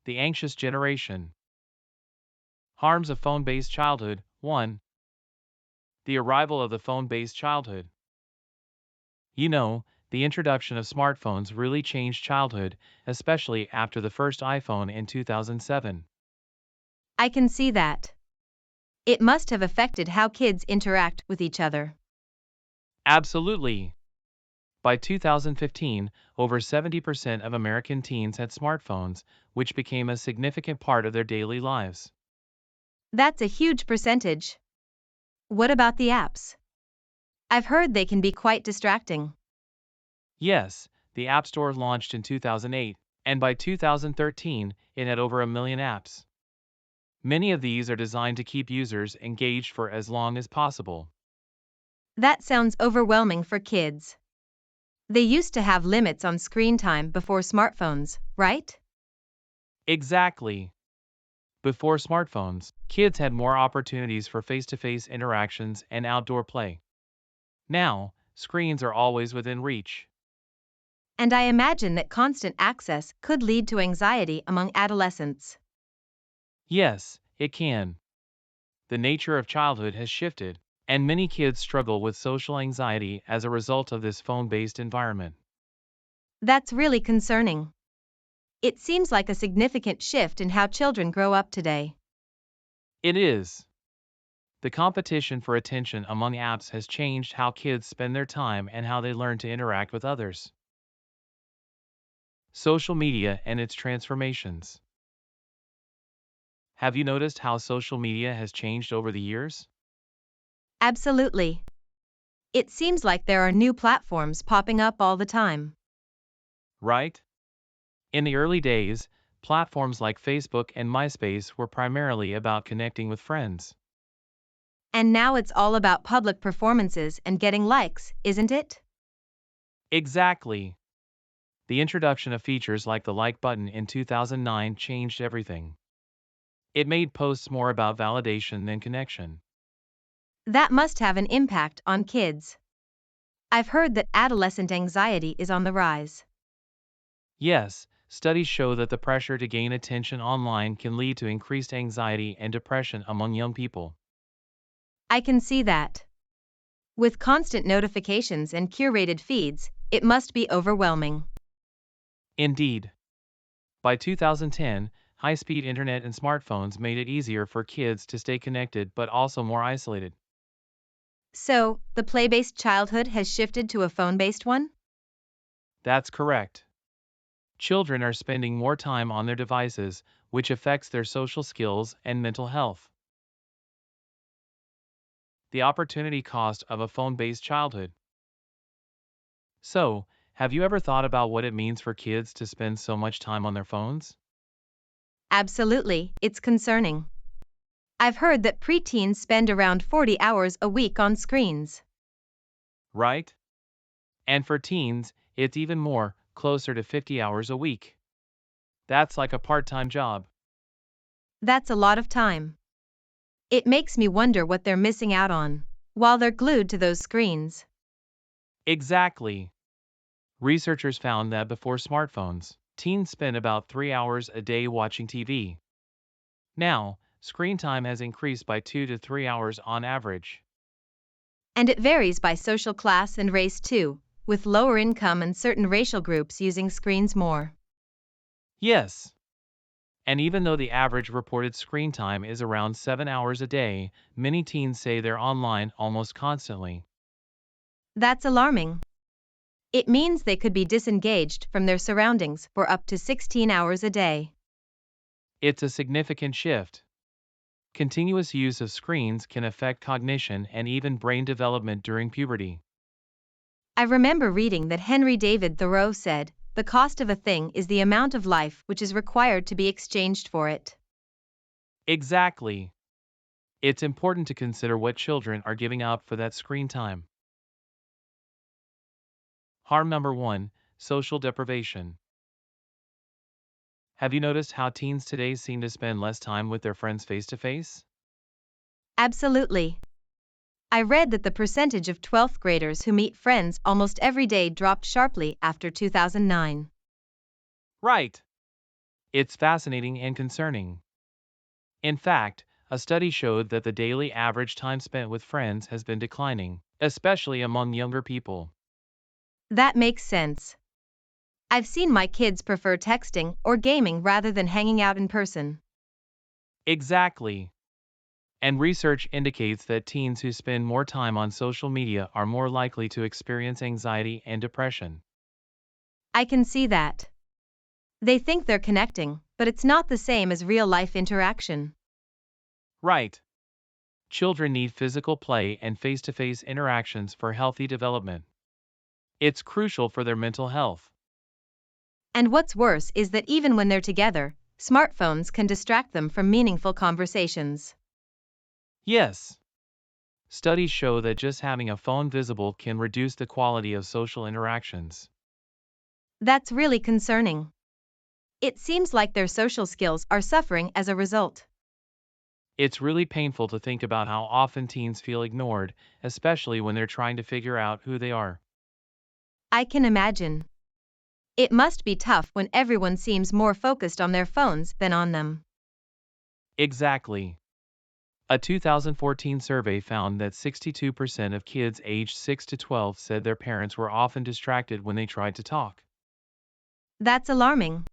The anxious generation. Harms of phone-based childhood. 1. The arrival of the phone-based childhood. The introduction of smartphones really changed childhood, especially after the first iPhone in 2007. I can see that. It must have affected how kids interact with each other. Absolutely. By 2015, over 70% of American teens had smartphones, which became a significant part of their daily lives. That's a huge percentage. What about the apps? I've heard they can be quite distracting. Yes, the App Store launched in 2008, and by 2013, it had over a million apps. Many of these are designed to keep users engaged for as long as possible. That sounds overwhelming for kids. They used to have limits on screen time before smartphones, right? Exactly. Before smartphones, kids had more opportunities for face-to-face interactions and outdoor play. Now, screens are always within reach. And I imagine that constant access could lead to anxiety among adolescents. Yes, it can. The nature of childhood has shifted, and many kids struggle with social anxiety as a result of this phone-based environment. That's really concerning. It seems like a significant shift in how children grow up today. It is. The competition for attention among apps has changed how kids spend their time and how they learn to interact with others. Social media and its transformations. Have you noticed how social media has changed over the years? Absolutely. It seems like there are new platforms popping up all the time. Right? In the early days, platforms like Facebook and MySpace were primarily about connecting with friends. And now it's all about public performances and getting likes, isn't it? Exactly. The introduction of features like the like button in 2009 changed everything. It made posts more about validation than connection. That must have an impact on kids. I've heard that adolescent anxiety is on the rise. Yes, studies show that the pressure to gain attention online can lead to increased anxiety and depression among young people. I can see that. With constant notifications and curated feeds, it must be overwhelming. Indeed. By 2010, high-speed internet and smartphones made it easier for kids to stay connected but also more isolated. So, the play-based childhood has shifted to a phone-based one? That's correct. Children are spending more time on their devices, which affects their social skills and mental health. The opportunity cost of a phone-based childhood. So, have you ever thought about what it means for kids to spend so much time on their phones? Absolutely, it's concerning. I've heard that preteens spend around 40 hours a week on screens. Right? And for teens, it's even more, closer to 50 hours a week. That's like a part-time job. That's a lot of time. It makes me wonder what they're missing out on while they're glued to those screens. Exactly. Researchers found that before smartphones, teens spent about 3 hours a day watching TV. Now, screen time has increased by 2 to 3 hours on average. And it varies by social class and race too, with lower income and certain racial groups using screens more. Yes. And even though the average reported screen time is around 7 hours a day, many teens say they're online almost constantly. That's alarming. It means they could be disengaged from their surroundings for up to 16 hours a day. It's a significant shift. Continuous use of screens can affect cognition and even brain development during puberty. I remember reading that Henry David Thoreau said, "The cost of a thing is the amount of life which is required to be exchanged for it." Exactly. It's important to consider what children are giving up for that screen time. Harm number 1, social deprivation. Have you noticed how teens today seem to spend less time with their friends face to face? Absolutely. I read that the percentage of 12th graders who meet friends almost every day dropped sharply after 2009. Right. It's fascinating and concerning. In fact, a study showed that the daily average time spent with friends has been declining, especially among younger people. That makes sense. I've seen my kids prefer texting or gaming rather than hanging out in person. Exactly. And research indicates that teens who spend more time on social media are more likely to experience anxiety and depression. I can see that. They think they're connecting, but it's not the same as real life interaction. Right. Children need physical play and face to face interactions for healthy development. It's crucial for their mental health. And what's worse is that even when they're together, smartphones can distract them from meaningful conversations. Yes. Studies show that just having a phone visible can reduce the quality of social interactions. That's really concerning. It seems like their social skills are suffering as a result. It's really painful to think about how often teens feel ignored, especially when they're trying to figure out who they are. I can imagine. It must be tough when everyone seems more focused on their phones than on them. Exactly. A 2014 survey found that 62% of kids aged 6 to 12 said their parents were often distracted when they tried to talk. That's alarming.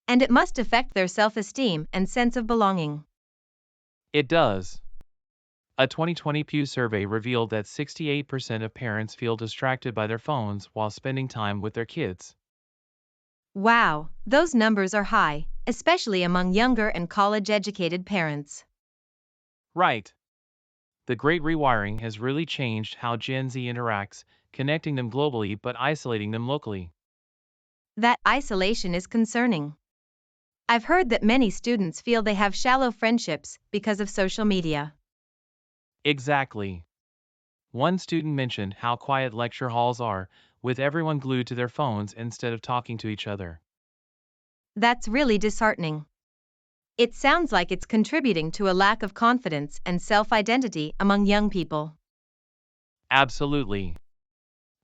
And it must affect their self-esteem and sense of belonging. It does. A 2020 Pew survey revealed that 68% of parents feel distracted by their phones while spending time with their kids. Wow, those numbers are high, especially among younger and college-educated parents. Right. The Great Rewiring has really changed how Gen Z interacts, connecting them globally but isolating them locally. That isolation is concerning. I've heard that many students feel they have shallow friendships because of social media. Exactly. One student mentioned how quiet lecture halls are, with everyone glued to their phones instead of talking to each other. That's really disheartening. It sounds like it's contributing to a lack of confidence and self-identity among young people. Absolutely.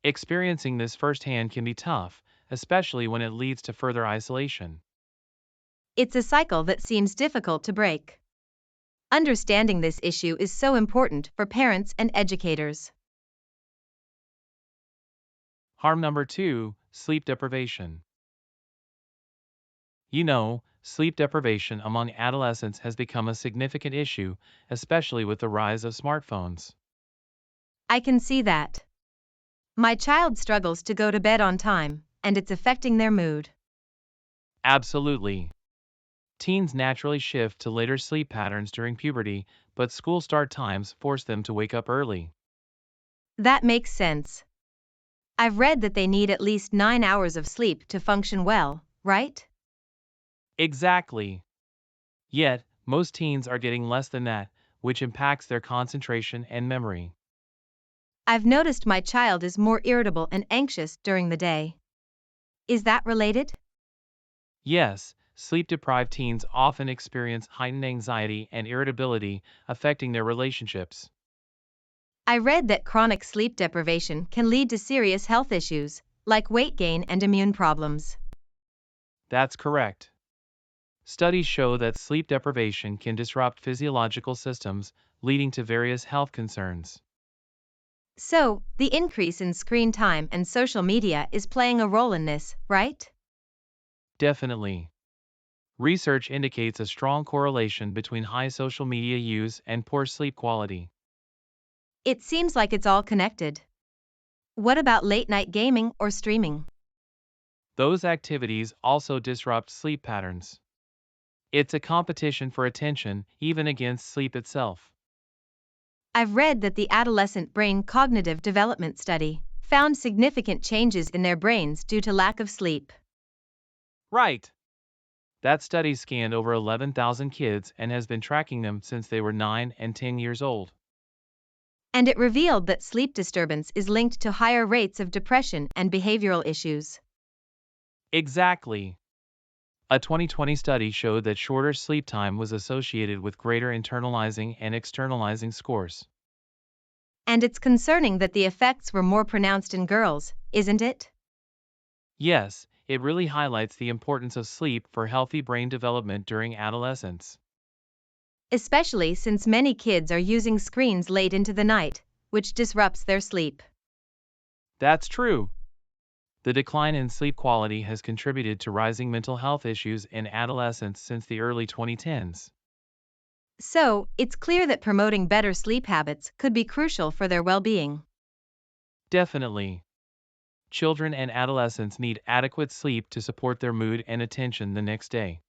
Experiencing this firsthand can be tough, especially when it leads to further isolation. It's a cycle that seems difficult to break. Understanding this issue is so important for parents and educators. Harm number 2, sleep deprivation. Sleep deprivation among adolescents has become a significant issue, especially with the rise of smartphones. I can see that. My child struggles to go to bed on time, and it's affecting their mood. Absolutely. Teens naturally shift to later sleep patterns during puberty, but school start times force them to wake up early. That makes sense. I've read that they need at least 9 hours of sleep to function well, right? Exactly. Yet, most teens are getting less than that, which impacts their concentration and memory. I've noticed my child is more irritable and anxious during the day. Is that related? Yes, sleep deprived teens often experience heightened anxiety and irritability, affecting their relationships. I read that chronic sleep deprivation can lead to serious health issues, like weight gain and immune problems. That's correct. Studies show that sleep deprivation can disrupt physiological systems, leading to various health concerns. So, the increase in screen time and social media is playing a role in this, right? Definitely. Research indicates a strong correlation between high social media use and poor sleep quality. It seems like it's all connected. What about late night gaming or streaming? Those activities also disrupt sleep patterns. It's a competition for attention, even against sleep itself. I've read that the adolescent brain cognitive development study found significant changes in their brains due to lack of sleep. Right. That study scanned over 11,000 kids and has been tracking them since they were 9 and 10 years old. And it revealed that sleep disturbance is linked to higher rates of depression and behavioral issues. Exactly. A 2020 study showed that shorter sleep time was associated with greater internalizing and externalizing scores. And it's concerning that the effects were more pronounced in girls, isn't it? Yes, It really highlights the importance of sleep for healthy brain development during adolescence. Especially since many kids are using screens late into the night, which disrupts their sleep. That's true. The decline in sleep quality has contributed to rising mental health issues in adolescents since the early 2010s. So, it's clear that promoting better sleep habits could be crucial for their well being. Definitely. Children and adolescents need adequate sleep to support their mood and attention the next day.